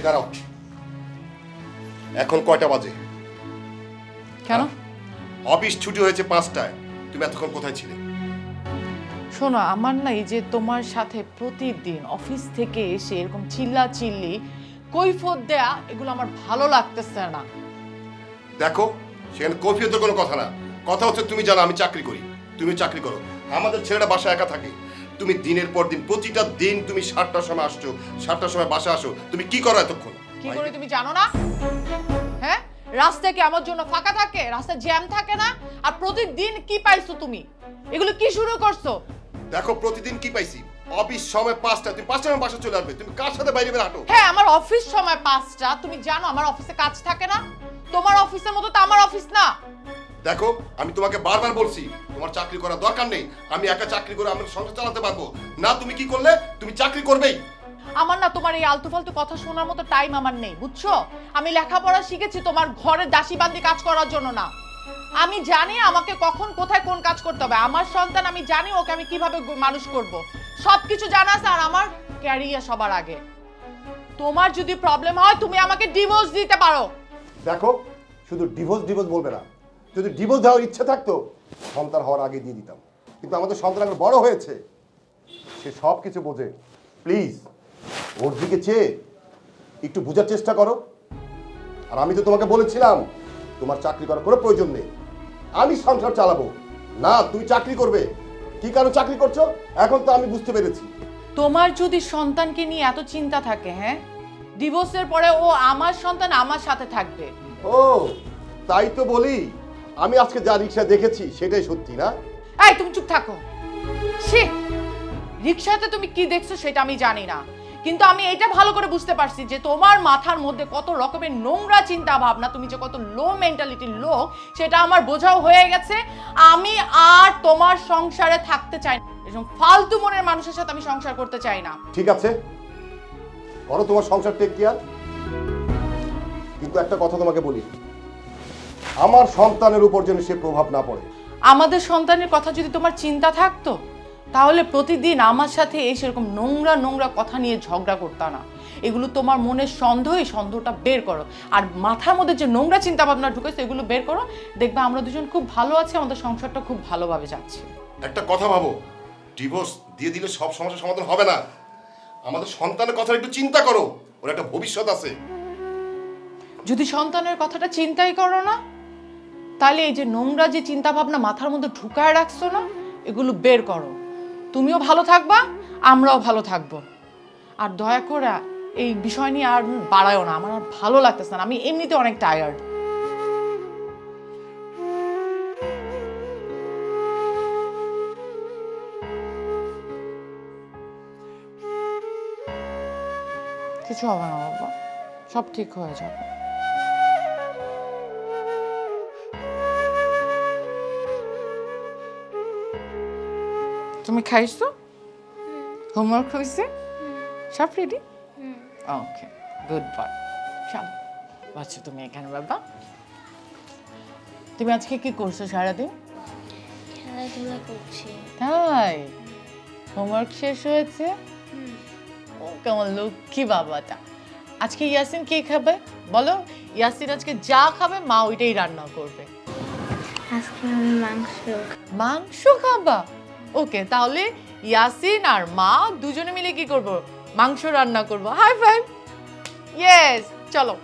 দাঁড়াও, এখন কয়টা বাজে? কেন? অফিস ছুটি হয়েছে 5টায়, তুমি এতক্ষণ কোথায় ছিলে? শোনো, আমার না এই যে তোমার সাথে প্রতিদিন অফিস থেকে এসে এরকম চিল্লা চিল্লি কৈফিয়ত দেয়া, এগুলো আমার ভালো লাগতেছে না। দেখো, সেখানে কৈফিয়তের কোনো কথা না, কথা হচ্ছে তুমি জানো আমি চাকরি করি, তুমি চাকরি করো, আমাদের ছেলেটা বাসায় একা থাকে। তুমি দিনের পর দিন, প্রতিটা দিন তুমি 7টার সময় আসছো, 7টার সময় বাসায় আসো, তুমি কি করো এতক্ষণ? কি করে তুমি জানো না? হ্যাঁ, রাস্তা কি আমার জন্য ফাঁকা থাকে? রাস্তা জ্যাম থাকে না? আর প্রতিদিন কি পাইছো তুমি? এগুলো কি শুরু করছো? দেখো, প্রতিদিন কি পাইছি? অফিস সময় 5টা, তুমি 5টার সময় বাসা চলে আসবে, তুমি কার সাথে বাইরে বের হাঁটো? হ্যাঁ, আমার অফিস সময় 5টা, তুমি জানো আমার অফিসে কাজ থাকে না? তোমার অফিসের মতো তো আমার অফিস না। দেখো, আমি তোমাকে বারবার বলছি তোমার চাকরি করার দরকার নেই, আমি একা চাকরি করে আমার সংসার চালাতে পারবো না। তুমি কি করলে? তুমি চাকরি করবেই। আমার না তোমার এই আলতু ফালতু কথা শোনার মতো টাইম আমার নেই, বুঝছো? আমি লেখাপড়া শিখেছি তোমার ঘরে দাসী বান্দি কাজ করার জন্য না। আমি জানি আমাকে কখন কোথায় কোন কাজ করতে হবে। আমার সন্তান, আমি জানি ওকে আমি কিভাবে মানুষ করব। সবকিছু জানা আছে, আর আমার ক্যারিয়ার সবার আগে। তোমার যদি প্রবলেম হয় তুমি আমাকে ডিভোর্স দিতে পারো। দেখো, শুধু ডিভোর্স ডিভোর্স বলবে না, যদি ডিভোর্স দেওয়ার ইচ্ছে থাকতো সন্তান হওয়ার আগে দিয়ে দিতাম, কিন্তু আমাদের সন্তান এখন বড় হয়েছে, সে সব কিছু বোঝে। প্লিজ ওর দিকে চেয়ে একটু বোঝার চেষ্টা করো। আর আমি তো তোমাকে বলেছিলাম তোমার চাকরি করার কোনো প্রয়োজন নেই, আমি সংসার চালাবো না, তুমি চাকরি করবে। কি কারণে চাকরি করছো এখন তো আমি বুঝতে পেরেছি। তোমার যদি সন্তানকে নিয়ে এত চিন্তা থাকে, হ্যাঁ, ডিভোর্সের পরে ও আমার সন্তান আমার সাথে থাকবে। ও তাই তো বলি, আমি আজকে যা রিক্সা দেখেছি সেটাই সত্যি না? এই তুমি চুপ থাকো। ছি, রিকশাতে তুমি কি দেখছো সেটা আমি জানি না, কিন্তু আমি এটা ভালো করে বুঝতে পারছি যে তোমার মাথার মধ্যে কত রকমের নোংরা চিন্তা ভাবনা, তুমি যে কত লো মেন্টালিটির লোক সেটা আমার বোঝাও হয়ে গেছে। আমি আর তোমার সংসারে থাকতে চাই না, এরকম ফালতু মনের মানুষের সাথে আমি সংসার করতে চাই না। ঠিক আছে, করো তোমার সংসার, টেক কেয়ার। কিন্তু একটা কথা তোমাকে বলি, আমার সন্তানের উপর যেন সে প্রভাব না পড়ে। আমাদের সন্তানের কথা যদি তোমার চিন্তা থাকতো তাহলে প্রতিদিন আমার সাথে এই সেরকম নোংরা নোংরা কথা নিয়ে ঝগড়া করতা না। এগুলো তোমার মনের সন্দেহ, এই সন্দেহটা বের করো। আর মাথার মধ্যে যে নোংরা চিন্তা ভাবনা ঢুকেছে এগুলো বের করো, দেখবে আমরা দুজন খুব ভালো আছি, আমাদের সংসারটা খুব ভালোভাবে যাচ্ছে। একটা কথা ভাবো, ডিভোর্স দিয়ে দিলে সব সমস্যার সমাধান হবে না। আমাদের সন্তানের কথা একটু চিন্তা করো, ওর একটা ভবিষ্যৎ আছে। যদি সন্তানের কথাটা চিন্তাই করো না, তাহলে এই যে নোংরা যে চিন্তা ভাবনা মাথার মধ্যে ঢুকায় রাখছো না, এগুলো বের করো। তুমিও ভালো থাকবা, আমরাও ভালো থাকবো। আর দয়া করে এই বিষয় নিয়ে আর বাড়ায়ও না, আমার আর ভালো লাগতেছে না, আমি এমনিতে অনেক টায়ার্ড। কিছু হবে না বাবা, সব ঠিক হয়ে যাবে। তুমি খাইছো? হোমওয়ার্ক হয়েছে? সব রেডি? ওকে, গুড বয়। চলো বাচ্চা, তুমি এখানে বাবা। তুমি আজকে কি করছো সারাদিন? খেলাধুলা করছি। তাই? হোমওয়ার্ক শেষ হয়েছে? ও কেমন লক্ষ্মী বাবাটা। আজকে ইয়াসিন কি খাবে বলো? ইয়াসিন আজকে যা খাবে মা ওইটাই রান্না করবে। আজকে আমি মাংস। মাংস খাবা? ওকে, তাহলে ইয়াসিন আর মা দুজনে মিলে কি করব? মাংস রান্না করব। High five. ইয়েস, চলো।